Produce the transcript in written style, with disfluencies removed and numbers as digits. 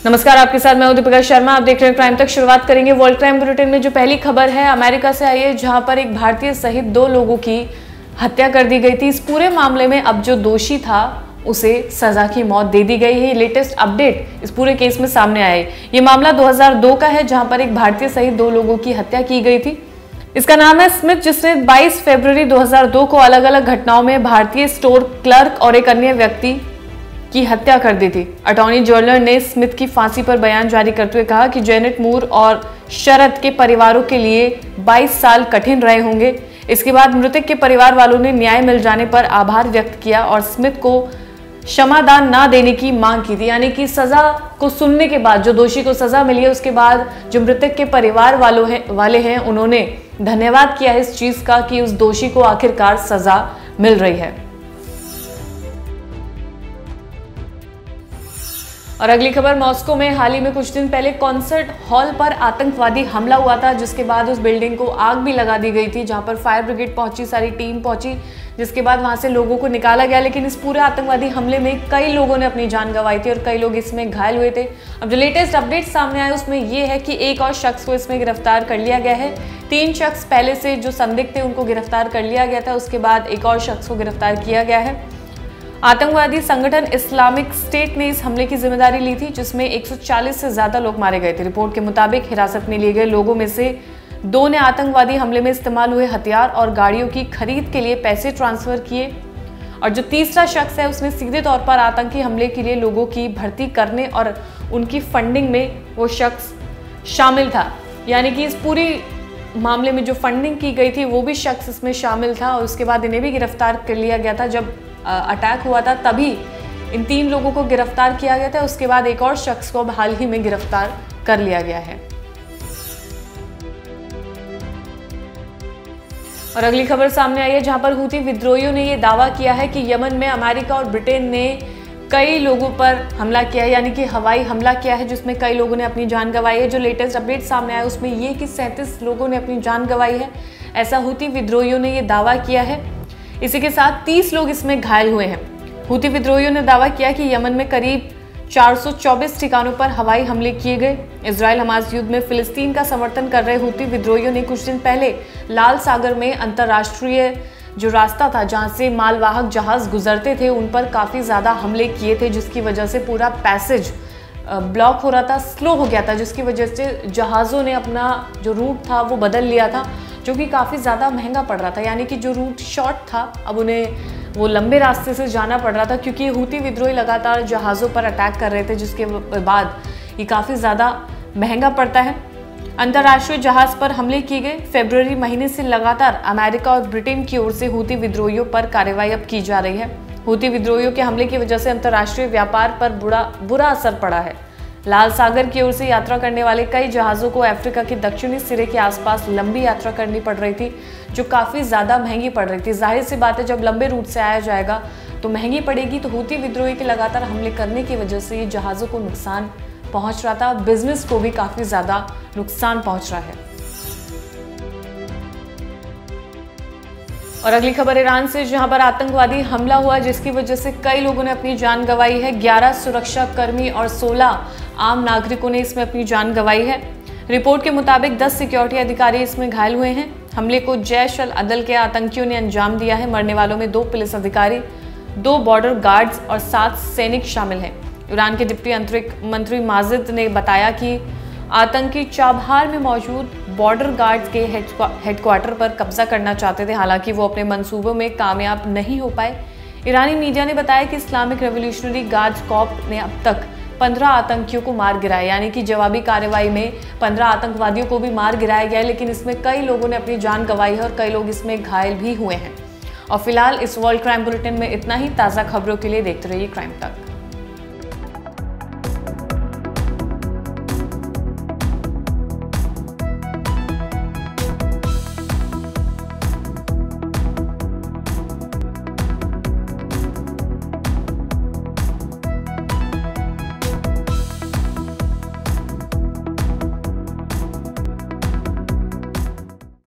नमस्कार, आपके साथ मैं दीपिका शर्मा। आप देख रहे हैं क्राइम तक। शुरुआत करेंगे वर्ल्ड क्राइम बुलेटिन में। जो पहली खबर है अमेरिका से आई है, जहां पर एक भारतीय सहित 2 लोगों की हत्या कर दी गई थी। इस पूरे मामले में अब जो दोषी था उसे सजा की मौत दे दी गई है। लेटेस्ट अपडेट इस पूरे केस में सामने आया है। ये मामला 2002 का है, जहां पर एक भारतीय सहित 2 लोगों की हत्या की गई थी। इसका नाम है स्मिथ, जिसने 22 फरवरी 2002 को अलग अलग घटनाओं में भारतीय स्टोर क्लर्क और एक अन्य व्यक्ति की हत्या कर दी थी। अटॉर्नी जनरल ने स्मिथ की फांसी पर बयान जारी करते हुए कहा कि जेनेट मूर और शरद के परिवारों के लिए 22 साल कठिन रहे होंगे। इसके बाद मृतक के परिवार वालों ने न्याय मिल जाने पर आभार व्यक्त किया और स्मिथ को क्षमादान ना देने की मांग की थी। यानी कि सजा को सुनने के बाद जो दोषी को सजा मिली है, उसके बाद जो मृतक के परिवार वाले हैं उन्होंने धन्यवाद किया है इस चीज का कि उस दोषी को आखिरकार सजा मिल रही है। और अगली खबर, मॉस्को में हाल ही में कुछ दिन पहले कॉन्सर्ट हॉल पर आतंकवादी हमला हुआ था, जिसके बाद उस बिल्डिंग को आग भी लगा दी गई थी, जहां पर फायर ब्रिगेड पहुंची, सारी टीम पहुंची, जिसके बाद वहां से लोगों को निकाला गया। लेकिन इस पूरे आतंकवादी हमले में कई लोगों ने अपनी जान गंवाई थी और कई लोग इसमें घायल हुए थे। अब जो लेटेस्ट अपडेट सामने आया उसमें यह है कि एक और शख्स को इसमें गिरफ्तार कर लिया गया है। 3 शख्स पहले से जो संदिग्ध थे उनको गिरफ्तार कर लिया गया था, उसके बाद एक और शख्स को गिरफ्तार किया गया है। आतंकवादी संगठन इस्लामिक स्टेट ने इस हमले की जिम्मेदारी ली थी, जिसमें 140 से ज्यादा लोग मारे गए थे। रिपोर्ट के मुताबिक हिरासत में लिए गए लोगों में से 2 ने आतंकवादी हमले में इस्तेमाल हुए हथियार और गाड़ियों की खरीद के लिए पैसे ट्रांसफर किए, और जो तीसरा शख्स है उसने सीधे तौर पर आतंकी हमले के लिए लोगों की भर्ती करने और उनकी फंडिंग में वो शख्स शामिल था। यानी कि इस पूरी मामले में जो फंडिंग की गई थी वो भी शख्स इसमें शामिल था, और उसके बाद इन्हें भी गिरफ्तार कर लिया गया था। जब अटैक हुआ था तभी इन 3 लोगों को गिरफ्तार किया गया था। उसके बाद एक और शख्स को हाल ही में गिरफ्तार कर लिया गया है। और अगली खबर सामने आई है, जहां पर हूती विद्रोहियों ने यह दावा किया है कि यमन में अमेरिका और ब्रिटेन ने कई लोगों पर हमला किया है, यानी कि हवाई हमला किया है, जिसमें कई लोगों ने अपनी जान गंवाई है। जो लेटेस्ट अपडेट सामने आया उसमें यह कि 37 लोगों ने अपनी जान गंवाई है, ऐसा हूती विद्रोहियों ने यह दावा किया है। इसी के साथ 30 लोग इसमें घायल हुए हैं। हूती विद्रोहियों ने दावा किया कि यमन में करीब 424 ठिकानों पर हवाई हमले किए गए। इजराइल हमास युद्ध में फिलिस्तीन का समर्थन कर रहे हूती विद्रोहियों ने कुछ दिन पहले लाल सागर में अंतर्राष्ट्रीय जो रास्ता था जहां से मालवाहक जहाज गुजरते थे उन पर काफी ज्यादा हमले किए थे, जिसकी वजह से पूरा पैसेज ब्लॉक हो रहा था, स्लो हो गया था, जिसकी वजह से जहाज़ों ने अपना जो रूट था वो बदल लिया था, जो कि काफ़ी ज़्यादा महंगा पड़ रहा था। यानी कि जो रूट शॉर्ट था अब उन्हें वो लंबे रास्ते से जाना पड़ रहा था, क्योंकि हूती विद्रोही लगातार जहाज़ों पर अटैक कर रहे थे, जिसके बाद ये काफ़ी ज़्यादा महंगा पड़ता है। अंतर्राष्ट्रीय जहाज़ पर हमले किए गए। फरवरी महीने से लगातार अमेरिका और ब्रिटेन की ओर से हूती विद्रोहियों पर कार्रवाई अब की जा रही है। हूती विद्रोहियों के हमले की वजह से अंतर्राष्ट्रीय व्यापार पर बुरा असर पड़ा है। लाल सागर की ओर से यात्रा करने वाले कई जहाज़ों को अफ्रीका के दक्षिणी सिरे के आसपास लंबी यात्रा करनी पड़ रही थी, जो काफ़ी ज़्यादा महंगी पड़ रही थी। जाहिर सी बात है, जब लंबे रूट से आया जाएगा तो महंगी पड़ेगी। तो हूती विद्रोही के लगातार हमले करने की वजह से ये जहाज़ों को नुकसान पहुंच रहा था, बिजनेस को भी काफ़ी ज़्यादा नुकसान पहुंच रहा है। और अगली खबर ईरान से, जहां पर आतंकवादी हमला हुआ, जिसकी वजह से कई लोगों ने अपनी जान गंवाई है। 11 सुरक्षा कर्मी और 16 आम नागरिकों ने इसमें अपनी जान गंवाई है। रिपोर्ट के मुताबिक 10 सिक्योरिटी अधिकारी इसमें घायल हुए हैं। हमले को जैश अल अदल के आतंकियों ने अंजाम दिया है। मरने वालों में 2 पुलिस अधिकारी, 2 बॉर्डर गार्ड्स और 7 सैनिक शामिल हैं। ईरान के डिप्टी अंतरिक्ष मंत्री माजिद ने बताया कि आतंकी चाबहार में मौजूद बॉर्डर गार्ड्स के हेडक्वार्टर पर कब्जा करना चाहते थे, हालांकि वो अपने मंसूबों में कामयाब नहीं हो पाए। ईरानी मीडिया ने बताया कि इस्लामिक रेवोल्यूशनरी गार्ड्स कॉर्प ने अब तक 15 आतंकियों को मार गिराया, यानी कि जवाबी कार्रवाई में 15 आतंकवादियों को भी मार गिराया गया है। लेकिन इसमें कई लोगों ने अपनी जान गंवाई है और कई लोग इसमें घायल भी हुए हैं। और फिलहाल इस वर्ल्ड क्राइम बुलेटिन में इतना ही। ताज़ा खबरों के लिए देखते रहिए क्राइम तक।